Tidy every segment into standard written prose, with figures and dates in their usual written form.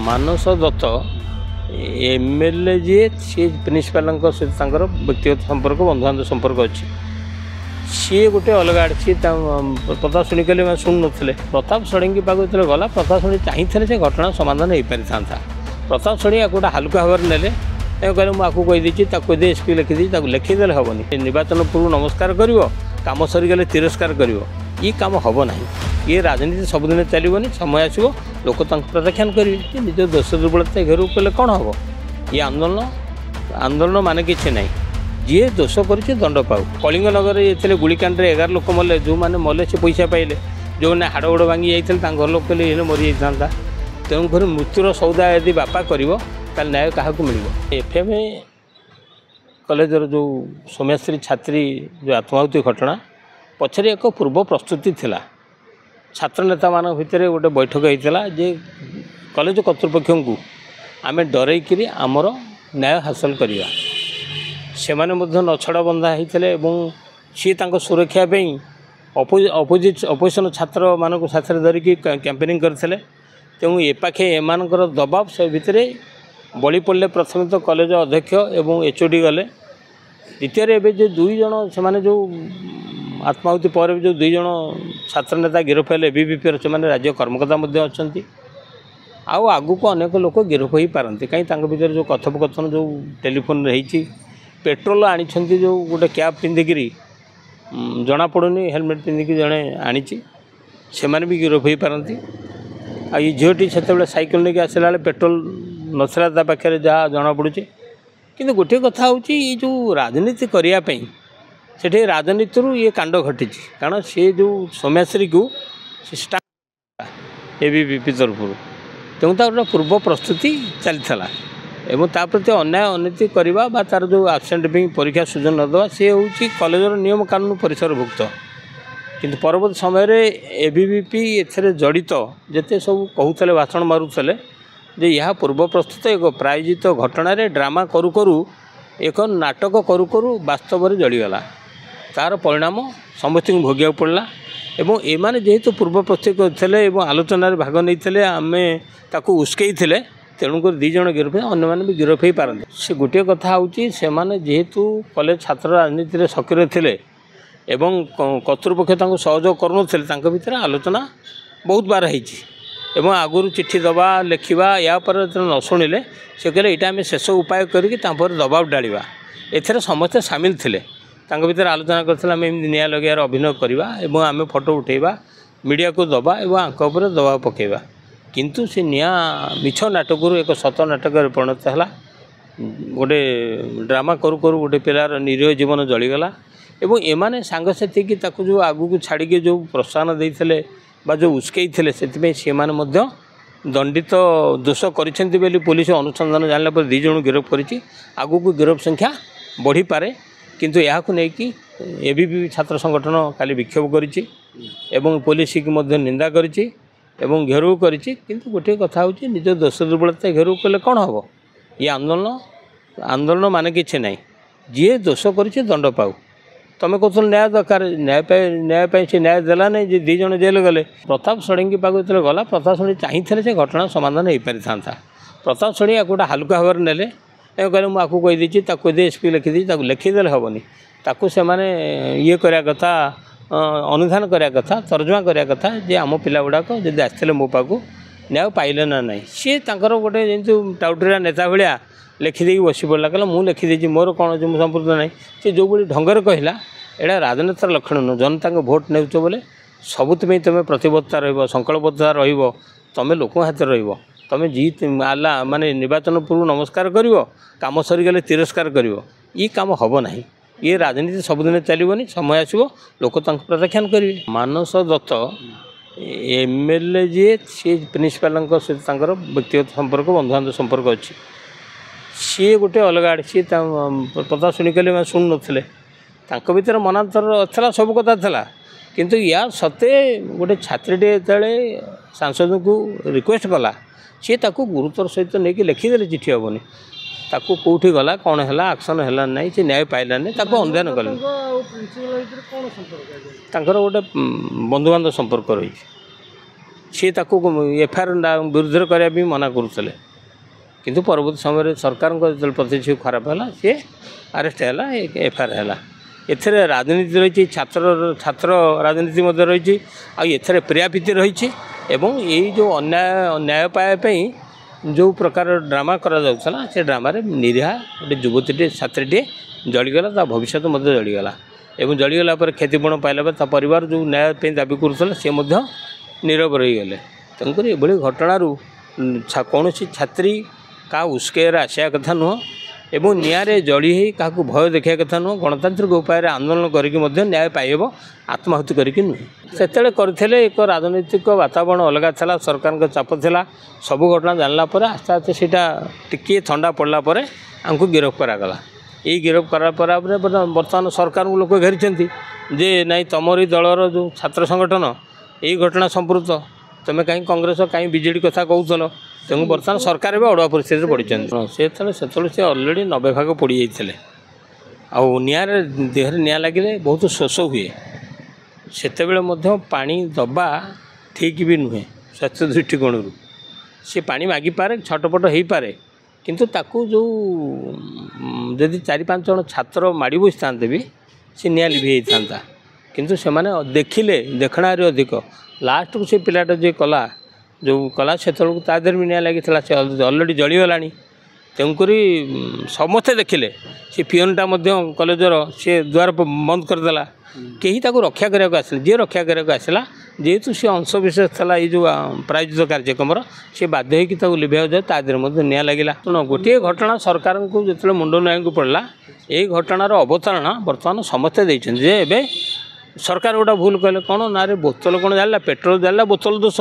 Manas ଦत्त MLA जी सी principal सहित व्यक्तिगत संपर्क बंधुबांधव संपर्क अच्छी सी गोटे अलग आड़े सी प्रताप षडंगी कहले शुणु नुले प्रताप षडंगी पाक जो गला प्रताप षडंगी चाहिए से घटना समाधान हो पारि था प्रताप षडंगी गोटे हालुका भाव ने कहले मुझे कहीदी एसपी लिखिदी लिखिदे हेनी निर्वाचन पूर्व नमस्कार कर कम सरीगले तिरस्कार कर कम हम ना ये राजनीति सबुदिन चलनी समय आसो लोक प्रत्याख्यान करेंगे निज दोष दुर्बलता घेर कले कौन हम ये आंदोलन मान कि ना जी दोष कर दंड पाऊ कलिंग नगर ये गुलिकांड 11 लोक मले जो मैंने मले से पैसा पाइले जो मैंने हाड़ गोड़ भांगी जाते घर लोग कहले ये मरी जाता तेणुक मृत्युर सौदा यदि बापा कर न्याय क्या मिल एफएम कॉलेजर जो सौम्याश्री छात्री जो आत्माहुति घटना पछरे एक पूर्व प्रस्तुति थिला छात्र नेता मान भितर गोटे बैठक होता जे कॉलेज कर्तृपक्ष को आम डरईकि आमर न्याय हासिल करवा से नछड़ा बंधा होते सी सुरक्षा अपोजिशन छात्र मान साथ धरिकी कैंपेनिंग करते तेणु एपाखे एमानकर दबाव से भितर बड़ी पड़े प्रथम तो कॉलेज अध्यक्ष एवं एचओडी गले द्वितीय जो दुई जन से जो आत्माहुति पर जो दुई जन छात्र नेता गिरफ है एबीवीपी से राज्य कर्मकर्ता अच्छा आगू को अनेक लोक गिरफ हो पारती कहीं भर जो कथोपकथन जो टेलीफोन रही पेट्रोल आनी जो गोटे कैप पिंधिकी जना पड़ूनी हेलमेट पिंधिकी जड़े आनी से भी गिरफ हो पारती आ झीटी से सैकेल लेके आसला बेले पेट्रोल नसला पाखे जहाँ जना पड़ू कि गोटे कथा हूँ जो राजनीति करने से राजनीति ये कांड घटी कारण सी जो सौम्याश्री को एबीवीपी तरफ तेणु गोटे पूर्व प्रस्तुति चलता एवं प्रति अन्याय अनीति करवा तार जो आबसेंट भी परीक्षा सुजन नदेवा सी हूँ कॉलेजर नियम कानून परिसरभुक्त किंतु परवर्त समय एबीवीपी एथरे जड़ित जिते सब कहते भाषण मारुले जे यह पूर्व प्रस्तुत एक प्रायोजित घटना ड्रामा करू करू एक नाटक करू करू वास्तव में जड़ीगला तार परिणाम समस्त भोगिया पड़ा एवं एमाने जेहेतु पूर्व प्रस्तुत करते आलोचन भाग नहीं आम ताकू उस्कई तेणुक दी जन गिरफ अन्य मैंने भी गिरफ हो पारती से गोटे कथा हूँ से जेहेतु कॉलेज छात्र राजनीति सक्रिय थे एवं कर्तृपक्ष सहयोग करुन भीतर आलोचना बहुत बार होती आगुरी चिट्ठी दबा लिखा या न शुणिले से कहले यहाँ आम शेष उपाय करके दबाव डालवा एथेर समस्ते सामिल थे भीतर आलोचना करते निया लगार अभिनय करवा आम फोटो उठेबा मीडिया को दबा और आंपर दबाव पकेबा किंतु से निया मिछ नाटक एक सत नाटक परिणत है गोटे ड्रामा करू करू गोटे पिलार निरीह जीवन जलीगला एवं एमाने सांगसाथी की जो आगू को छाड़ी जो प्रोत्साहन देते जो उस्कई से दंडित दोष कर पुलिस अनुसंधान जानला पर दी जन गिरफ कर आगू को गिरफ संख्या बढ़ी पारे किंतु यह नहीं एबीवीपी छात्र संगठन काली विक्षोभ करिछि एवं पुलिस की निंदा करिछि एवं घेराव करिछि किंतु गोटे कथा हूँ निज दोष दुर्बलता घेराव कले कौन हम ये आंदोलन मान कि ना जी दोष कर दंड पाऊ तुम कौन न्याय दरकार न्याय से न्याय देला नहीं जे दी जन जेल गले प्रताप षडंगी पाक जो गला प्रताप षडंगी चाहिए से घटना समाधान हो पारि था प्रताप षडंगी गोटे हालुका भाव ने कहले मुझे कहीदी एसपी लिखिदी लिखिदे हेनी ताकू से ये करा कथा अनुधान करा कथा तर्जमा करा कथा जे आम पिला गुड़ाक जब आसते मो पाक न्याय पाइले ना ना सी गोटे जमी टाउटरिया नेता भाया लिखिदे बसी पड़ा कहला मुझे लिखिदी मोर कौन जो संपूर्ण ना सी जो भाई ढंगर कहला यहाँ राजनीतिर लक्षण नुह जनता भोट नेउछ बोले सबुत तुम प्रतिबद्धता रकल्पबद्धता तुम लोक हाथ तुम जीत आला माने निर्वाचन पूर्व नमस्कार कर कम सरीगले तिरस्कार कर कम हम ना ये राजनीति सबुदिन चलनी समय आसो लोक प्रत्याख्यान करेंगे ମାନସ ଦତ୍ତ एमएलए जी सी प्रिंसिपाल सहित व्यक्तिगत संपर्क बंधुबांधव संपर्क अच्छी सी गोटे अलग आड़े सी प्रताप षडंगी कहले शुणु नुले भर मनांतर था सब कथा था किंतु या सत्ते गोटे छात्रीटे जो सांसद को रिक्वेस्ट कला सी गुरुतर सहित नहीं लिखिदे चिठी हेनी ताकू कौटी गला कौन है आक्शन है ना से न्याय पाइला नहीं अनुधान कले गोटे बंधुबांधव संपर्क रही सी एफआईआर विरुद्ध करने भी मना करुले किंतु परवर्त समय सरकार जो प्रतिष्ठा खराब है सी अरेस्ट है एफआईआर है एथेर राजनीति रही छात्र राजनीति रही आर प्रियापीति रही एवं यही जो अन्याय न्याय पाइबापी जो प्रकार ड्रामा करा जाउछला से ड्रामा निरीहा गोटे युवती छात्रीटे जलीगला भविष्य जलीगला एवं जलीगला क्षतिपूर्ण पाइला परिवार जो न्याय दाबी करुला सी नीरव रहीगले तेणुक ये घटना कौन छात्री क्या उस्केर आसा कथा नुह एवं निआरे जड़ी क्या भय देखा कथा नुह गणतांत्रिक उपाय आंदोलन करके न्याय पाइब आत्माहुति करके नुह से करते एक राजनैतिक वातावरण अलग था सरकार चाप था सबू घटना जानला आस्ते आस्ते सीटा टिके थंडा पड़ला आमको गिरफ्त करागला ये गिरफ्त करा बर्तमान सरकार लोक घेरी जे नाई तुमरी दलर जो छात्र संगठन यही घटना संपृक्त तुम कहीं कांग्रेस कहीं बीजेडी कथा कहूल तेणु बर्तमान सरकार भी अड़ुआ परिस्थिति पड़ी से अलरेडी 90 भाग पड़ी जाते आर देहर निआ लगे बहुत शोष हुए से पानी दबा ठीक भी नुहे स्वास्थ्य दृष्टिकोण सी पानी मागिपारे छटपट हो पारे किंतु ताकू जो जदि 4-5 जन छात्र माड़ी बसी था भी सी निआ लिभि था किंतु से माने देखिले देखणार अधिक लास्ट को से पिलाटा जे कला जो कला से तादेर भी निआ लगी से अलरेडी जलीगला तेणुक समस्ते देखिले सी पिओनटा कॉलेजर सी द्वार बंद करदेला कहीं रक्षा करने आसले जी रक्षा करने आसला जेहेतु सी अंशविशेष था ये जो प्रायोजित कार्यक्रम सी बाध्य होकर लिभा जाए तादेर निआ लगे शुण गोटे घटना सरकार को जो मुंड नुआई पड़ा यही घटनार अवतारणा बर्तमान समस्ते देखते एवं सरकार गोटा भूल कहले कौन ना रे बोतल कौन जाना पेट्रोल जाना बोतल दोष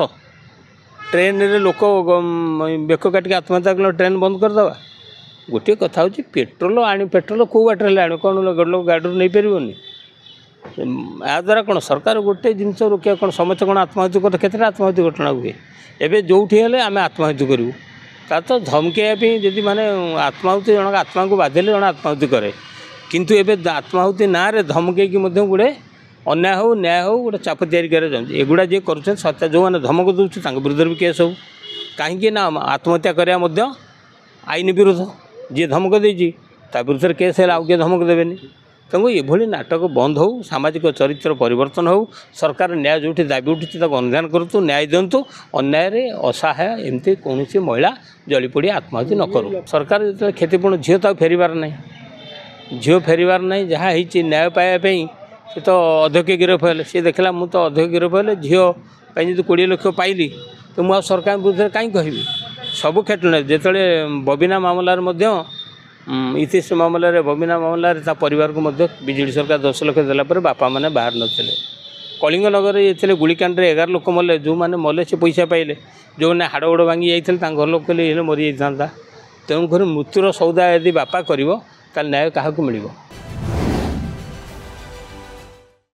ट्रेन रे लोक बेक काटिक आत्महत्या कल ट्रेन बंद करदे गोटे कथा हूँ पेट्रोल आनी पेट्रोल कौ बाटर आने कौन लोक गाड़ी नहीं पारनि या द्वारा कौन सरकार गोटे जिनस रोकिया कौन समस्ते कौन आत्महत्या कर क्षेत्र आत्महत्या घटना हुए एवं जो आम आत्महत्या करूँ ता तो धमकेयापी जदि माने आत्माहुति जन आत्मा को बाधिले जन आत्माहुति करे किंतु एवं आत्माहुति ना रे धमके गोटे अन्याय हो न्याय हो गोटे चाप एगुड़ा जी कर सत्या जो मैंने धमक दूसरे विरुद्ध भी केस हो कहीं आत्महत्या करा आईन विरोध जी धमक देती विरुद्ध केस है आउ किए धमक देवेनि तेणु ये नाटक बंद हो सामाजिक चरित्र परिवर्तन हो सरकार न्याय जो दाबी उठी अनुधान करूँ न्याय दिंतु अन्याय असहाय एमती कौन महिला जलीपड़ी आत्महत्या न करूँ सरकार जो क्षतिपूर्ण झील तो फेरबार ना झील फेरबार ना जहाँ न्याय पाइबापी सी तो अध्यक्ष गिरफ है सी देखला मुझे तो अध्यक्ष गिरफ है झील जो 20 लाख पाइली तो मुझे सरकार विरुद्ध कहीं कहि सबू क्षेत्र जिते बबिना मामलार इतिश मामलें बबिना मामलें परिवार को बीजेडी सरकार 10 लाख देला बापा मैंने बाहर नथिले कलिंग नगर ये गुलिकांड 11 लोक मले जो मैंने मले से पैसा पाइले जो मैंने हाड़ गोड़ भांगी जाते घर लोक कहले मरी जाता तेणुक मृत्युर सौदा यदि बापा कर न्याय क्या मिल।